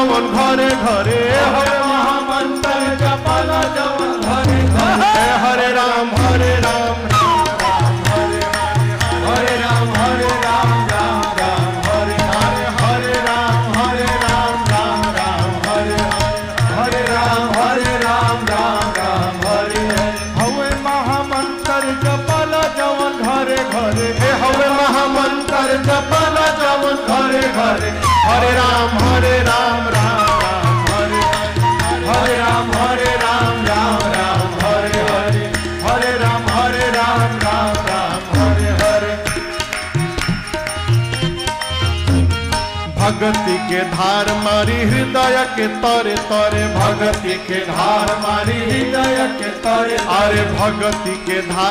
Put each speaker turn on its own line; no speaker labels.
जवन घरे घरे हरे महामंत्र जपला जवन घरे घरे हरे राम हरे राम हरे राम हरे राम राम राम हरे हरे हरे राम राम राम हरे हरे राम राम हरे हवे महामंत्र जपला जवन घरे घरे हवे महामंत्र जपला जवन घरे घरे हरे राम राम राम हरे हरे राम राम राम हरे हरे राम राम राम हरे हरे भगति के धार मारी हृदय के तरे तरे भगति के धार मारी हृदय के तरे अरे भगति के धार